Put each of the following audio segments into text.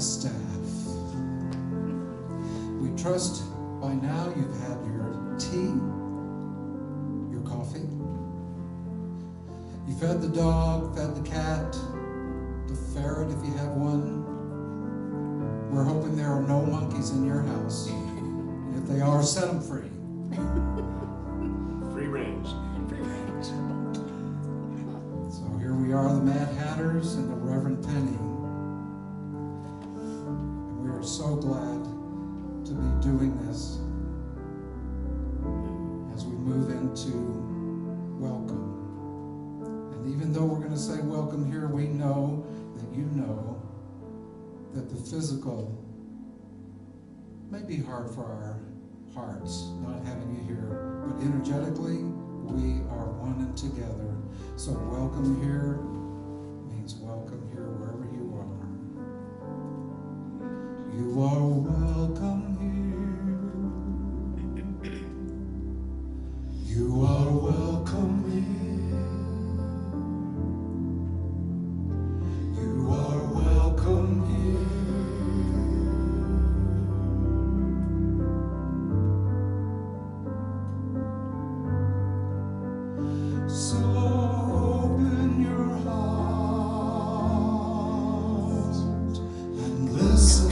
Flagstaff. We trust by now you've had your tea, your coffee. You fed the dog, fed the cat, the ferret if you have one. We're hoping there are no monkeys in your house. And if they are, set them free. Free range. Free range. So here we are, the Madhatters and the Reverend Penni. And we are so glad to be doing this as we move into welcome. And even though we're going to say welcome here, we know that you know that the physical may be hard for our hearts, not having you here, but energetically, we are one and together. So welcome here means welcome here wherever you are. You are welcome here. You are welcome here. You are welcome here. So open your heart and listen.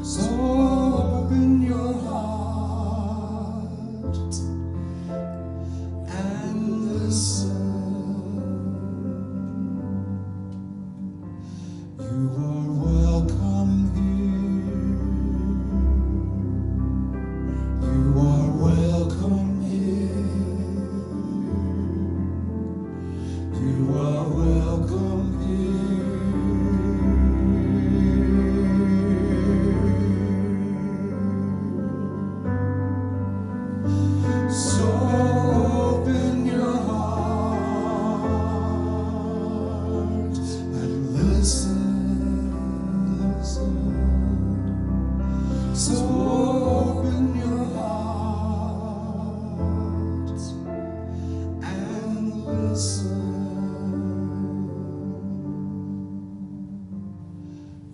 So open your heart and listen. You are welcome here. You are welcome here. You are welcome here. So open your heart and listen. So open your heart and listen.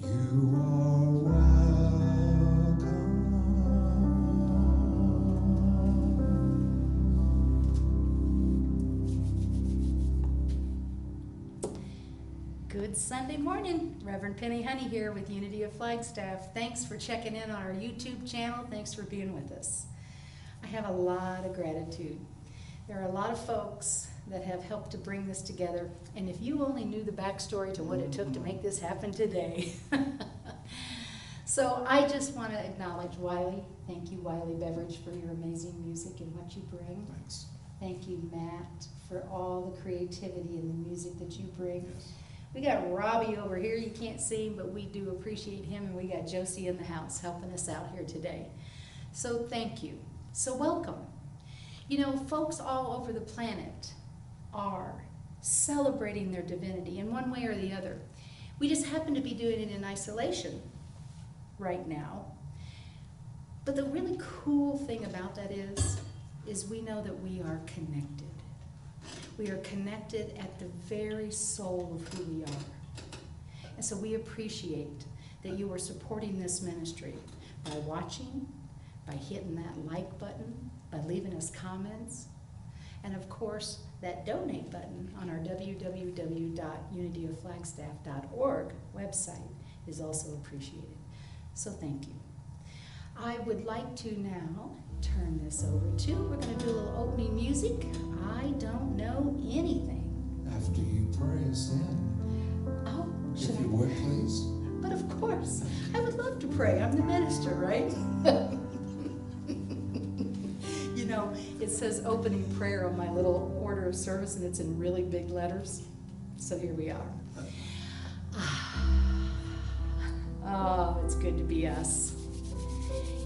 You are welcome. Good Sunday morning. Reverend Penny Honey here with Unity of Flagstaff. Thanks for checking in on our YouTube channel. Thanks for being with us. I have a lot of gratitude. There are a lot of folks that have helped to bring this together, and if you only knew the backstory to what it took to make this happen today. So I just want to acknowledge Wiley. Thank you, Wiley Beverage, for your amazing music and what you bring. Thanks. Thank you, Matt, for all the creativity and the music that you bring. Yes. We got Robbie over here. You can't see him, but we do appreciate him. And we got Josie in the house helping us out here today. So thank you. So welcome. You know, folks all over the planet are celebrating their divinity in one way or the other. We just happen to be doing it in isolation right now. But the really cool thing about that is we know that we are connected. We are connected at the very soul of who we are. And so we appreciate that you are supporting this ministry by watching, by hitting that like button, by leaving us comments, and of course, that donate button on our www.unityofflagstaff.org website is also appreciated. So thank you. I would like to now turn this over to, we're going to do a little opening music. I don't know anything. After you pray us in, Oh, if should you I? would, please. But of course, I would love to pray. I'm the minister, right? You know, it says opening prayer on my little order of service, and it's in really big letters. So here we are. Oh, it's good to be us.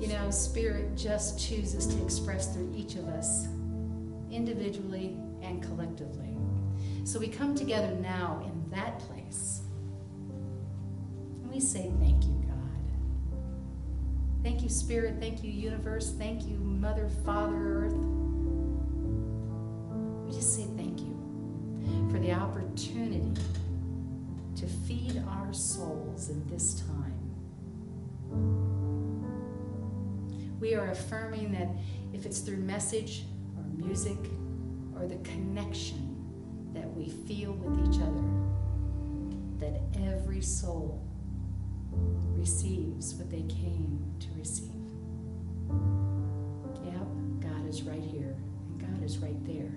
You know, Spirit just chooses to express through each of us, individually and collectively. So we come together now in that place. And we say thank you, God. Thank you, Spirit. Thank you, Universe. Thank you, Mother, Father, Earth. We just say thank you for the opportunity souls in this time. We are affirming that if it's through message or music or the connection that we feel with each other, that every soul receives what they came to receive. Yep, God is right here, and God is right there.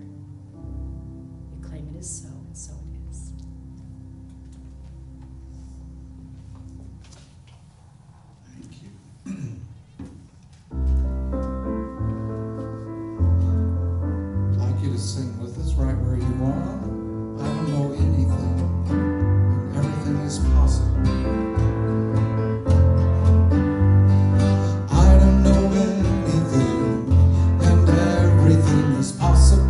We claim it is so, and so it is. Thank you. I'd like you to sing with us right where you are. I don't know anything, and everything is possible. I don't know anything, and everything is possible.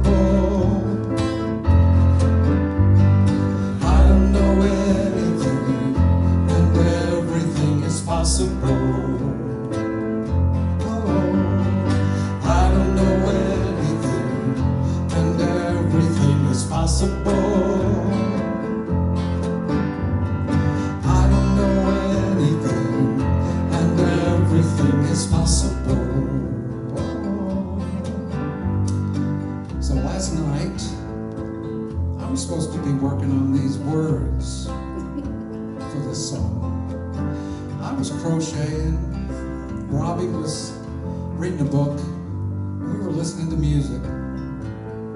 I don't know anything, and everything is possible. Oh, I don't know anything, and everything is possible. I don't know anything, and everything is possible. So last night, I was supposed to be working on these words for this song. I was crocheting, Robbie was reading a book, and we were listening to music.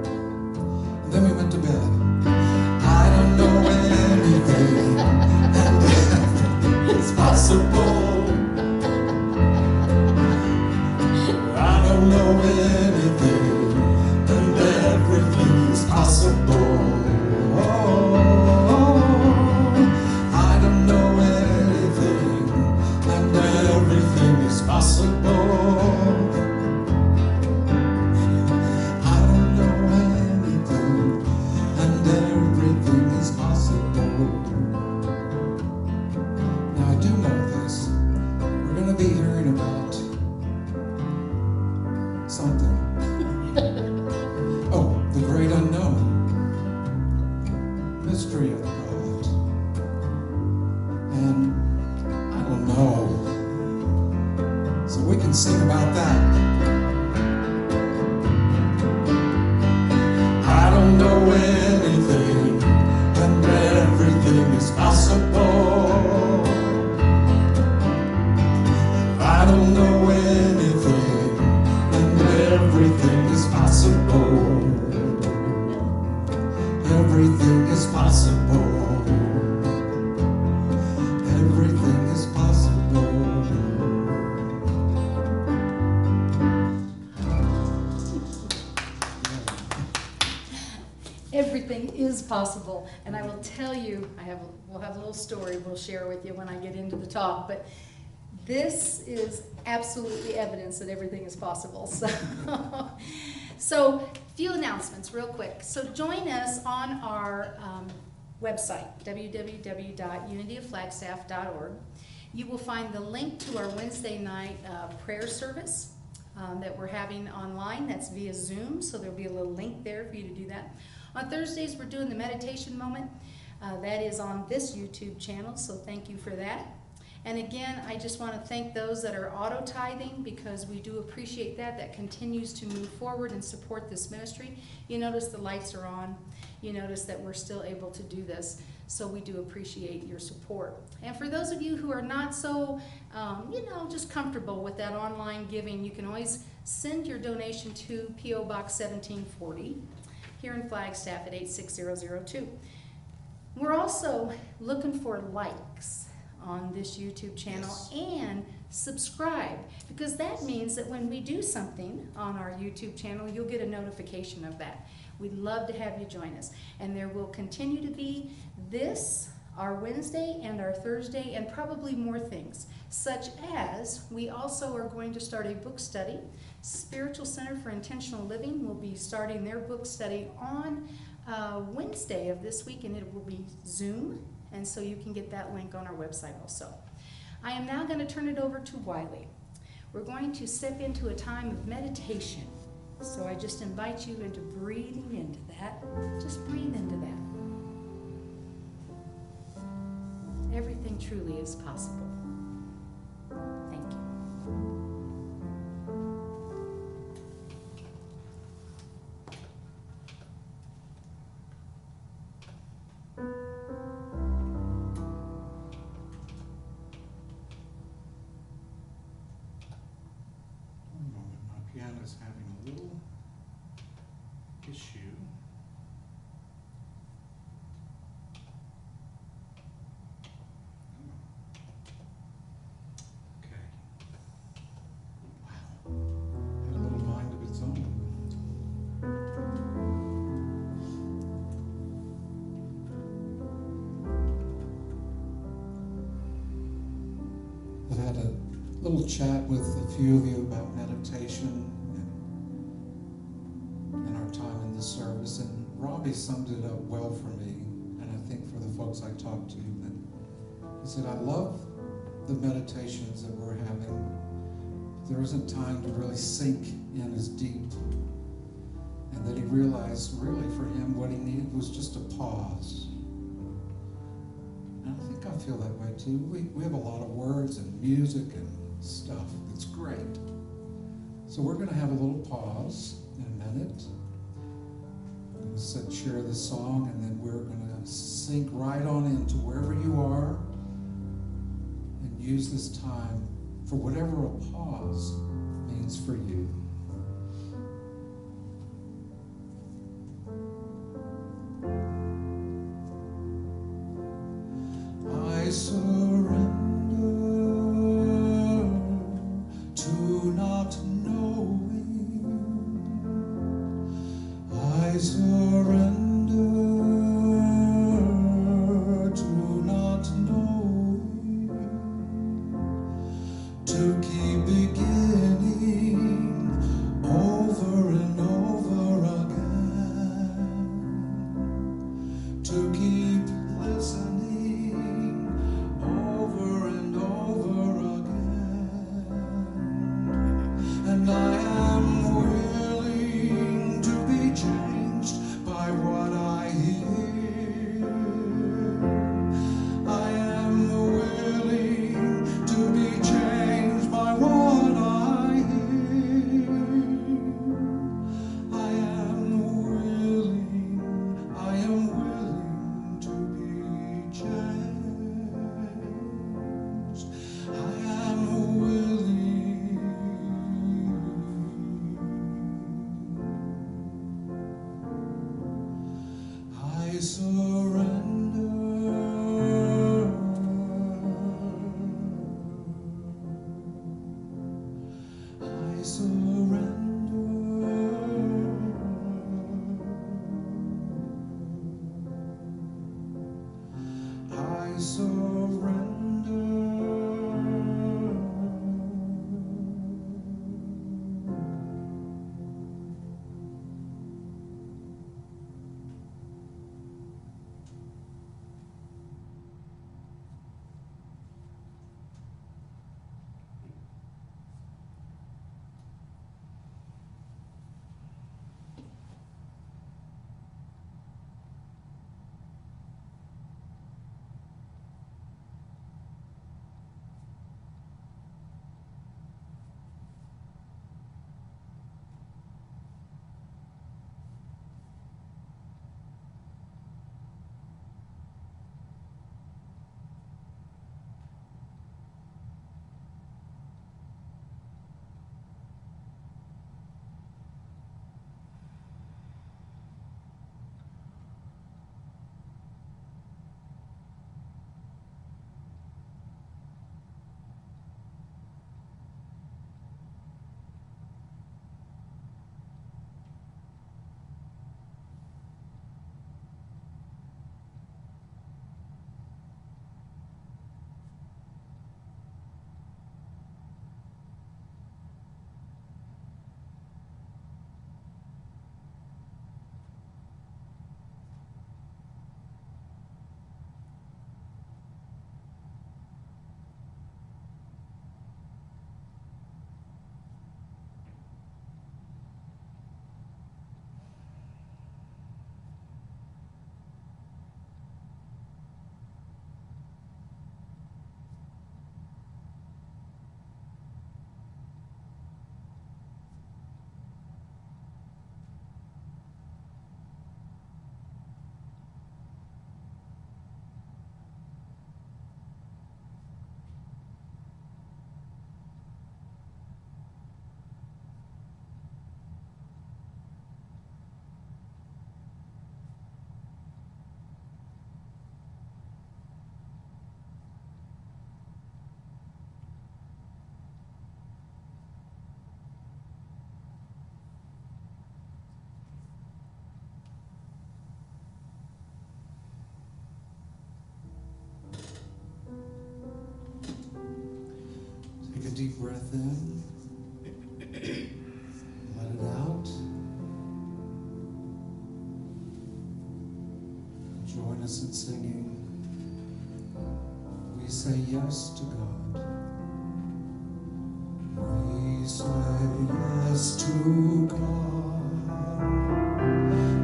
And then we went to bed. I don't know anything, and everything is possible. I don't know anything, and everything is possible. Oh, I don't know anything, and everything is possible. I don't know anything, and everything is possible. Now I do know this. We're going to be hearing about something. Oh, the great unknown. Mystery of God. And I don't know. So we can sing about that. I don't know anything, and everything is possible. I don't know anything, and everything is possible. Everything is possible. Everything is possible. Everything is possible, and I will tell you, we'll have a little story we'll share with you when I get into the talk, but this is absolutely evidence that everything is possible. So few announcements real quick. So join us on our website, www.unityofflagstaff.org. You will find the link to our Wednesday night prayer service that we're having online. That's via Zoom, so there'll be a little link there for you to do that. On Thursdays, we're doing the meditation moment. That is on this YouTube channel, so thank you for that. And again, I just want to thank those that are auto-tithing, because we do appreciate that. That continues to move forward and support this ministry. You notice the lights are on. You notice that we're still able to do this. So we do appreciate your support. And for those of you who are not so, just comfortable with that online giving, you can always send your donation to P.O. Box 1740 here in Flagstaff at 86002. We're also looking for likes on this YouTube channel, Yes. and subscribe, because that means that when we do something on our YouTube channel, you'll get a notification of that. We'd love to have you join us, and there will continue to be this, our Wednesday and our Thursday, and probably more things, such as we also are going to start a book study. Spiritual Center for Intentional Living will be starting their book study on Wednesday of this week, and it will be Zoom. And so you can get that link on our website also. I am now going to turn it over to Wiley. We're going to step into a time of meditation. So I just invite you into breathing into that. Just breathe into that. everything truly is possible. Thank you. One moment, my piano is having a little issue. Okay. Wow. Had a little mind of its own. I've had a little chat with a few of you about meditation and our time in this service, and Robbie summed it up well for me, and I think for the folks I talked to. That he said, I love the meditations that we're having. There isn't time to really sink in as deep, and that he realized really for him what he needed was just a pause. And I think I feel that way too. We have a lot of words and music and stuff. It's great. So we're going to have a little pause in a minute. We said share this song, and then we're going to sink right on into wherever you are and use this time for whatever a pause means for you. I surrender to not knowing. I surrender to not knowing. To keep beginning over and over again. To keep listening over and over again. And I am willing to be changed by what I hear. I am willing to be changed by what deep breath in. Let it out. Join us in singing. We say yes to God. We say yes to God.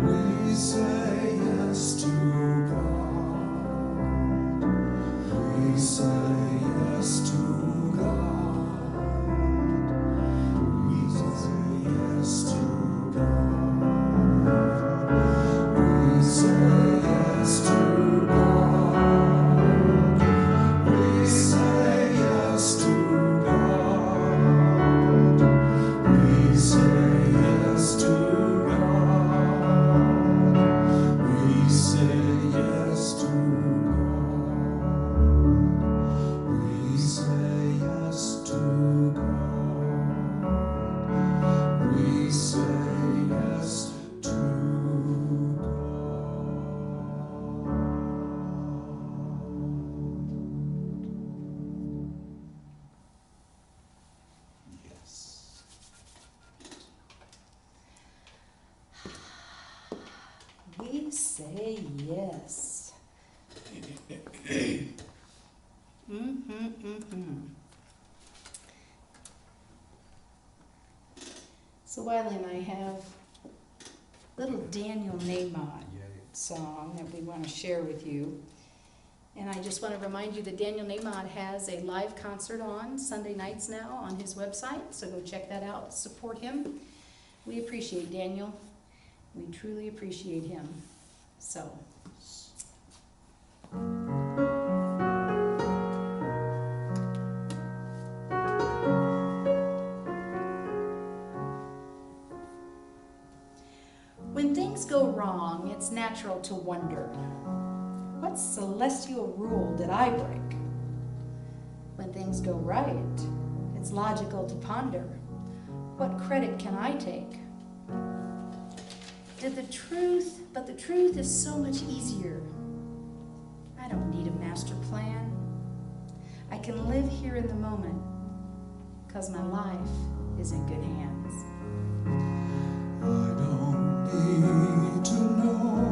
We say yes to God. We say yes to God. We say yes to God. We say yes to God. We say yes to God. We say yes to God. We say yes to God. We say yes to God. We say yes to God. Yes. We say yes. So Wiley and I have a little Daniel Nahmod song that we want to share with you. And I just want to remind you that Daniel Nahmod has a live concert on Sunday nights now on his website, so go check that out, support him. We appreciate Daniel. We truly appreciate him. So. When things go wrong, it's natural to wonder, what celestial rule did I break? When things go right, it's logical to ponder, what credit can I take? But the truth is so much easier. I don't need a master plan. I can live here in the moment, 'cause my life is in good hands. I don't need to know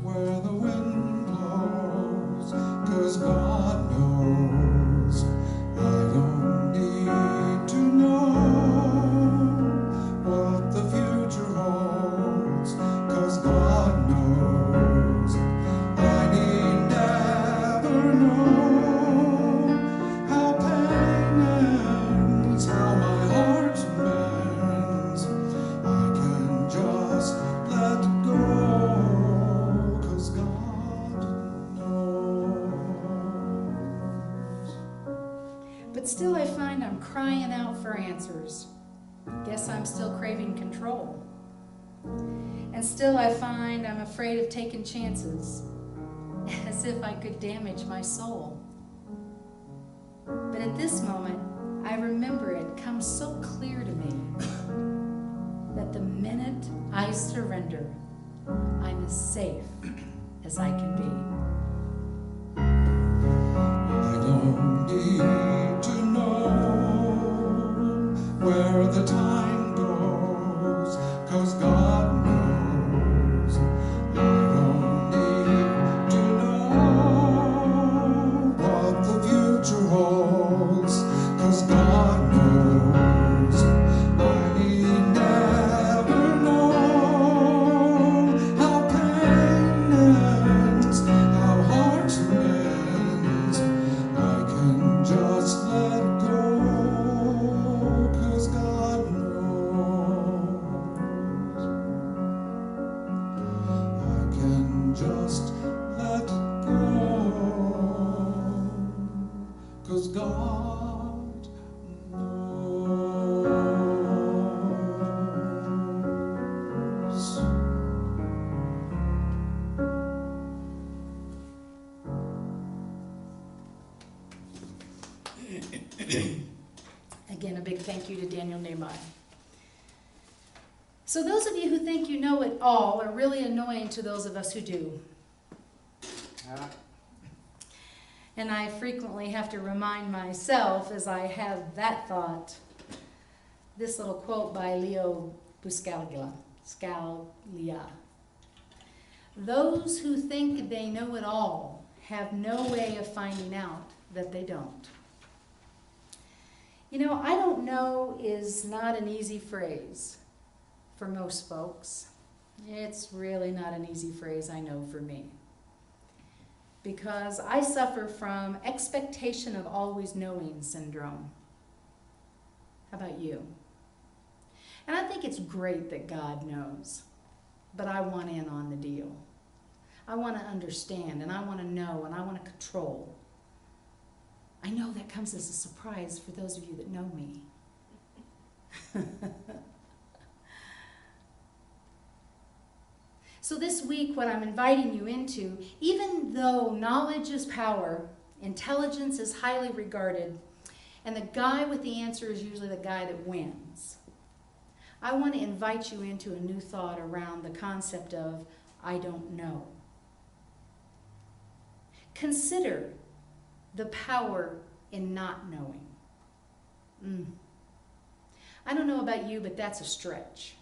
where the wind blows, 'cause God knows. I don't need to know what the future holds, 'cause God knows. I need never know how pain ends, how my heart mends. I can just let go, 'cause God knows. But still I find I'm crying out for answers. Guess I'm still craving control. And still I find I'm afraid of taking chances, as if I could damage my soul. But at this moment, I remember it comes so clear to me that the minute I surrender, I'm as safe as I can be. I don't need to know where the time goes, 'cause God knows. I don't need to know what the future holds, 'cause God knows. I need never know how pain ends, how hearts mend. I can just let go, 'cause God knows. I can just let go, 'cause God knows. Again, a big thank you to Daniel Nahmod. So those of you who think you know it all are really annoying to those of us who do. And I frequently have to remind myself as I have that thought, this little quote by Leo Buscaglia. Those who think they know it all have no way of finding out that they don't. You know, I don't know is not an easy phrase for most folks. It's really not an easy phrase, I know, for me. Because I suffer from expectation of always knowing syndrome. How about you? And I think it's great that God knows, but I want in on the deal. I want to understand, and I want to know, and I want to control. I know that comes as a surprise for those of you that know me. So this week, what I'm inviting you into, even though knowledge is power, intelligence is highly regarded, and the guy with the answer is usually the guy that wins, I want to invite you into a new thought around the concept of, I don't know. Consider the power in not knowing. I don't know about you, but that's a stretch.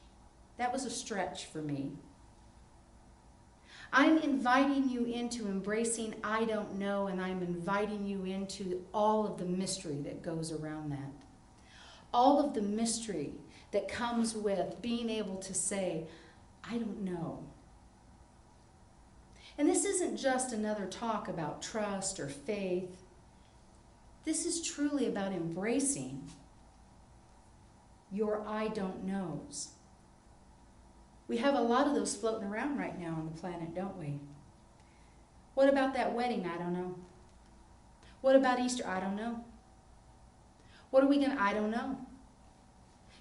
That was a stretch for me. I'm inviting you into embracing I don't know, and I'm inviting you into all of the mystery that goes around that. All of the mystery that comes with being able to say, I don't know. And this isn't just another talk about trust or faith. This is truly about embracing your I don't knows. We have a lot of those floating around right now on the planet, don't we? What about that wedding? I don't know. What about Easter? I don't know. What are we going to? I don't know.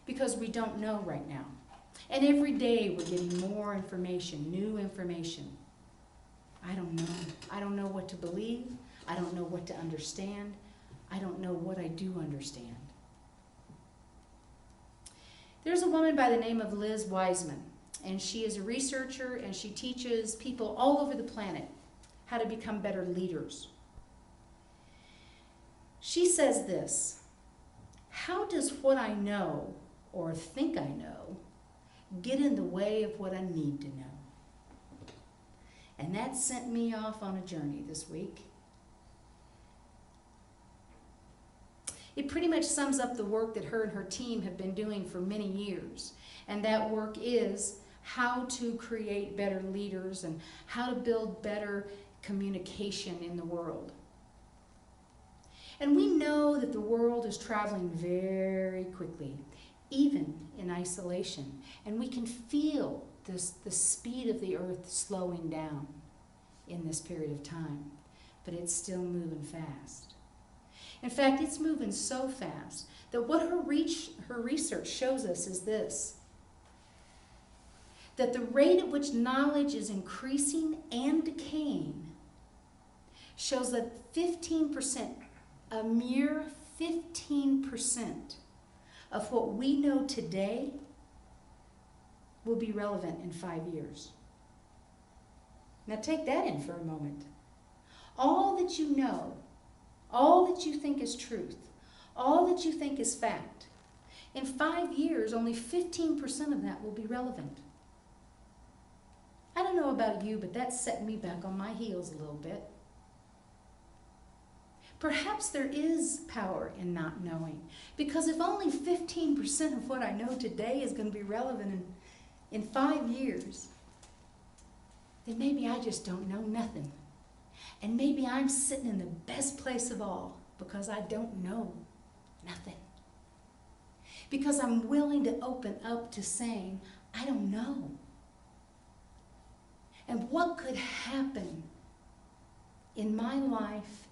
Because we don't know right now. And every day we're getting more information, new information. I don't know. I don't know what to believe. I don't know what to understand. I don't know what I do understand. There's a woman by the name of Liz Wiseman, and she is a researcher, and she teaches people all over the planet how to become better leaders. She says this: how does what I know or think I know get in the way of what I need to know? And that sent me off on a journey this week. It pretty much sums up the work that her and her team have been doing for many years. And that work is how to create better leaders and how to build better communication in the world. And we know that the world is traveling very quickly, even in isolation. And we can feel the speed of the earth slowing down in this period of time. But it's still moving fast. In fact, it's moving so fast that what her research shows us is this: that the rate at which knowledge is increasing and decaying shows that 15%, a mere 15% of what we know today will be relevant in 5 years. Now take that in for a moment. All that you know, all that you think is truth, all that you think is fact, in 5 years, only 15% of that will be relevant. I don't know about you, but that set me back on my heels a little bit. Perhaps there is power in not knowing, because if only 15% of what I know today is going to be relevant in 5 years, then maybe I just don't know nothing. And maybe I'm sitting in the best place of all because I don't know nothing. Because I'm willing to open up to saying, I don't know. And what could happen in my life,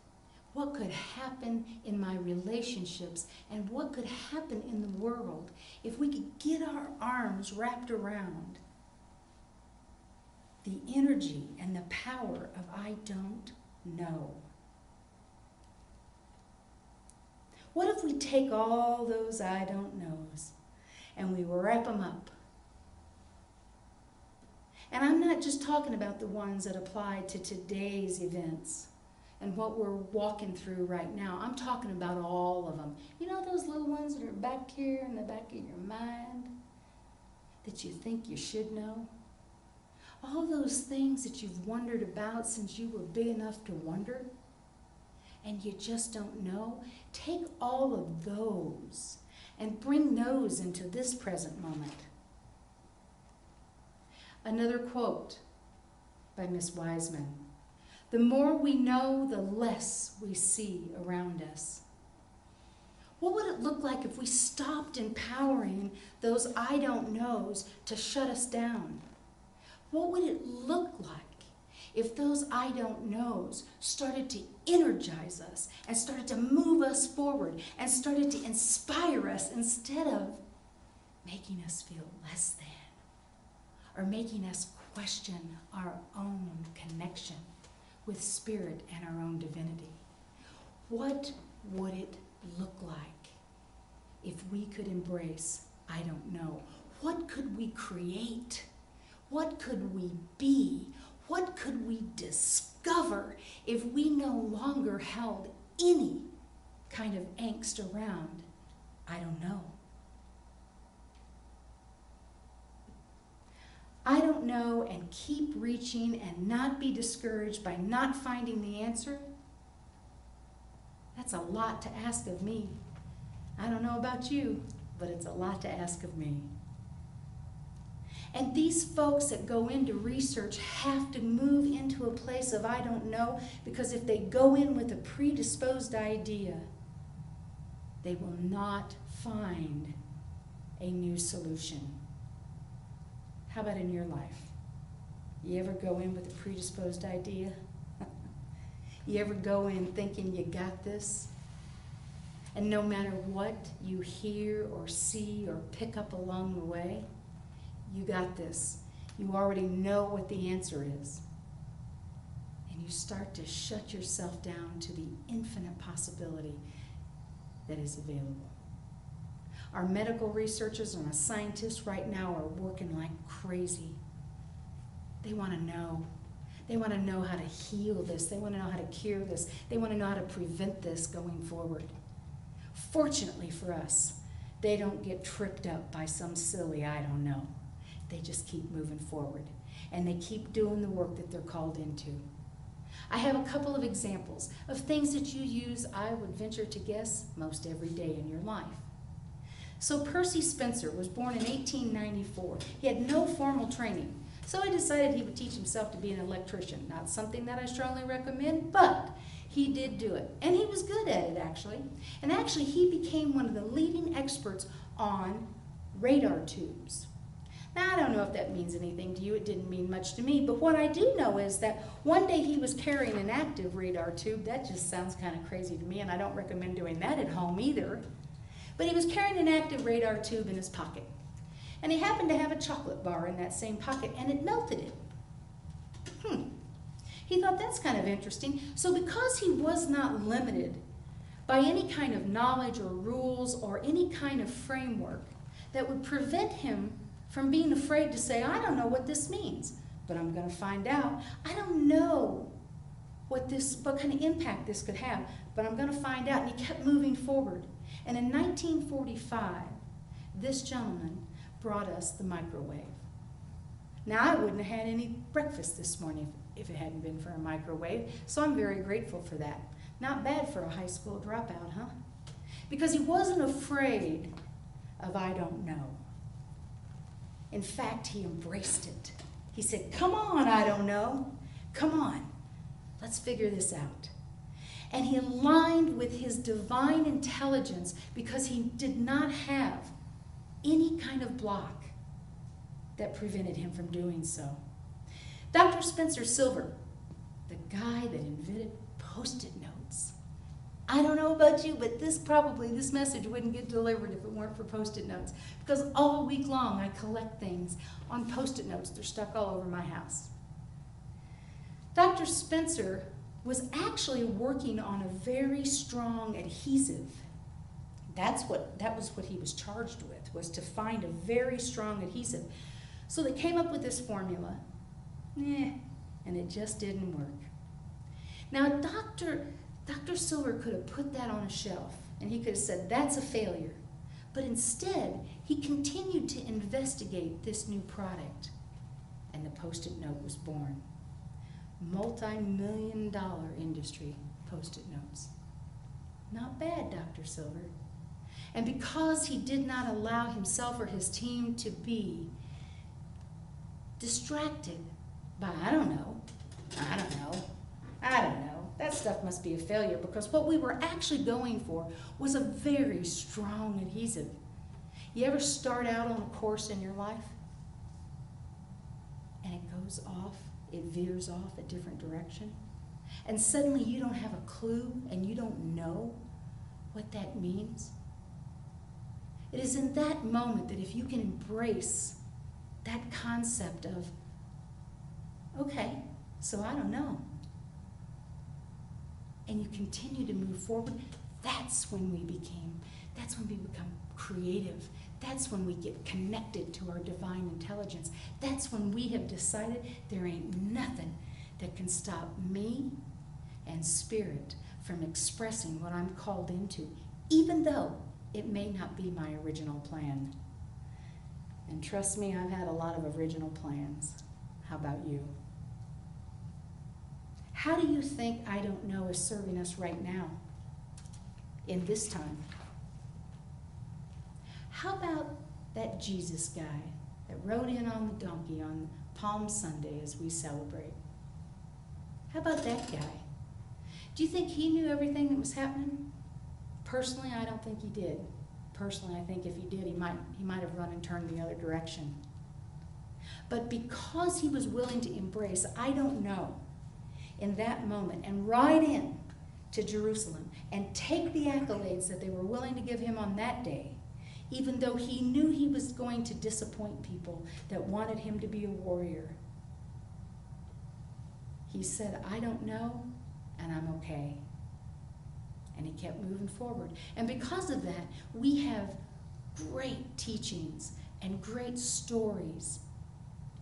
what could happen in my relationships, and what could happen in the world if we could get our arms wrapped around the energy and the power of I don't know. What if we take all those I don't knows and we wrap them up? And I'm not just talking about the ones that apply to today's events, and what we're walking through right now. I'm talking about all of them. You know those little ones that are back here in the back of your mind that you think you should know? All those things that you've wondered about since you were big enough to wonder, and you just don't know. Take all of those and bring those into this present moment. Another quote by Miss Wiseman. The more we know, the less we see around us. What would it look like if we stopped empowering those I don't knows to shut us down? What would it look like if those I don't knows started to energize us and started to move us forward and started to inspire us instead of making us feel less than or making us question our own connection with spirit and our own divinity? What would it look like if we could embrace I don't know? What could we create? What could we be? What could we discover if we no longer held any kind of angst around I don't know? I don't know, and keep reaching and not be discouraged by not finding the answer. That's a lot to ask of me. I don't know about you, but it's a lot to ask of me. And these folks that go into research have to move into a place of I don't know, because if they go in with a predisposed idea, they will not find a new solution. How about in your life? You ever go in with a predisposed idea? You ever go in thinking you got this? And no matter what you hear or see or pick up along the way, you got this. You already know what the answer is. And you start to shut yourself down to the infinite possibility that is available. Our medical researchers and our scientists right now are working like crazy. They want to know. They want to know how to heal this. They want to know how to cure this. They want to know how to prevent this going forward. Fortunately for us, they don't get tripped up by some silly I don't know. They just keep moving forward, and they keep doing the work that they're called into. I have a couple of examples of things that you use, I would venture to guess, most every day in your life. So Percy Spencer was born in 1894. He had no formal training, so he decided he would teach himself to be an electrician. Not something that I strongly recommend, but he did do it, and he was good at it, actually. And actually, he became one of the leading experts on radar tubes. Now, I don't know if that means anything to you. It didn't mean much to me. But what I do know is that one day he was carrying an active radar tube. That just sounds kind of crazy to me, and I don't recommend doing that at home either. But he was carrying an active radar tube in his pocket. And he happened to have a chocolate bar in that same pocket, and it melted it. He thought that's kind of interesting. So because he was not limited by any kind of knowledge or rules or any kind of framework that would prevent him from being afraid to say, I don't know what this means, but I'm going to find out. I don't know what kind of impact this could have, but I'm going to find out. And he kept moving forward. And in 1945, this gentleman brought us the microwave. Now, I wouldn't have had any breakfast this morning if it hadn't been for a microwave, so I'm very grateful for that. Not bad for a high school dropout, huh? Because he wasn't afraid of I don't know. In fact, he embraced it. He said, come on, I don't know. Come on, let's figure this out. And he aligned with his divine intelligence because he did not have any kind of block that prevented him from doing so. Dr. Spencer Silver, the guy that invented Post-it notes. I don't know about you, but this message wouldn't get delivered if it weren't for Post-it notes. Because all week long I collect things on Post-it notes. They're stuck all over my house. Dr. Spencer was actually working on a very strong adhesive. That was what he was charged with, was to find a very strong adhesive. So they came up with this formula, and it just didn't work. Now, Dr. Silver could have put that on a shelf, and he could have said, that's a failure. But instead, he continued to investigate this new product, and the Post-it note was born. Multi-million-dollar industry, Post-it notes. Not bad, Dr. Silver. And because he did not allow himself or his team to be distracted by, I don't know, that stuff must be a failure, because what we were actually going for was a very strong adhesive. You ever start out on a course in your life and it goes off, it veers off a different direction, and suddenly you don't have a clue and you don't know what that means? It is in that moment that if you can embrace that concept of, okay, so I don't know, and you continue to move forward, that's when we become creative. That's when we get connected to our divine intelligence. That's when we have decided there ain't nothing that can stop me and spirit from expressing what I'm called into, even though it may not be my original plan. And trust me, I've had a lot of original plans. How about you? How do you think I don't know is serving us right now, in this time? How about that Jesus guy that rode in on the donkey on Palm Sunday as we celebrate? How about that guy? Do you think he knew everything that was happening? Personally, I don't think he did. Personally, I think if he did, he might have run and turned the other direction. But because he was willing to embrace, I don't know, in that moment, and ride in to Jerusalem and take the accolades that they were willing to give him on that day, even though he knew he was going to disappoint people that wanted him to be a warrior. He said, I don't know, and I'm okay. And he kept moving forward. And because of that, we have great teachings and great stories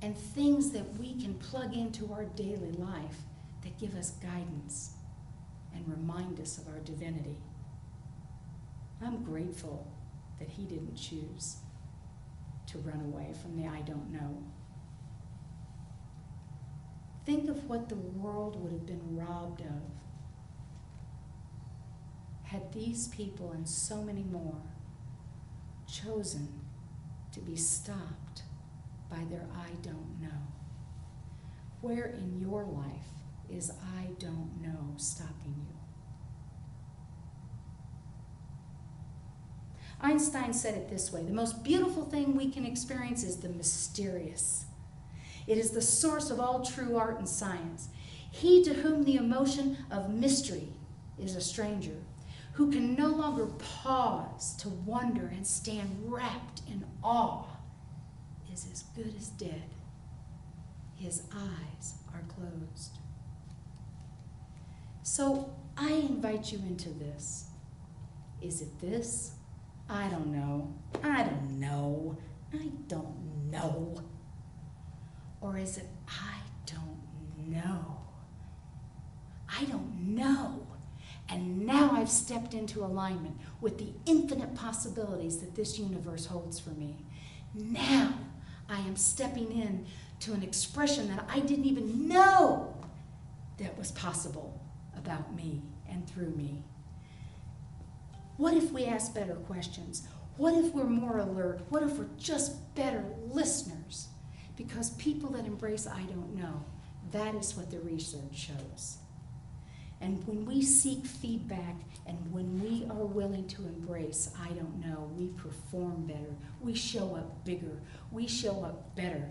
and things that we can plug into our daily life that give us guidance and remind us of our divinity. I'm grateful that he didn't choose to run away from the I don't know. Think of what the world would have been robbed of had these people and so many more chosen to be stopped by their I don't know. Where in your life is I don't know stopping you? Einstein said it this way: the most beautiful thing we can experience is the mysterious. It is the source of all true art and science. He to whom the emotion of mystery is a stranger, who can no longer pause to wonder and stand wrapped in awe, is as good as dead. His eyes are closed. So I invite you into this. Is it this? I don't know. I don't know. I don't know. Or is it I don't know? I don't know. And now I've stepped into alignment with the infinite possibilities that this universe holds for me. Now I am stepping in to an expression that I didn't even know that was possible about me and through me. What if we ask better questions? What if we're more alert? What if we're just better listeners? Because people that embrace I don't know, that is what the research shows. And when we seek feedback and when we are willing to embrace I don't know, we perform better, we show up bigger, we show up better.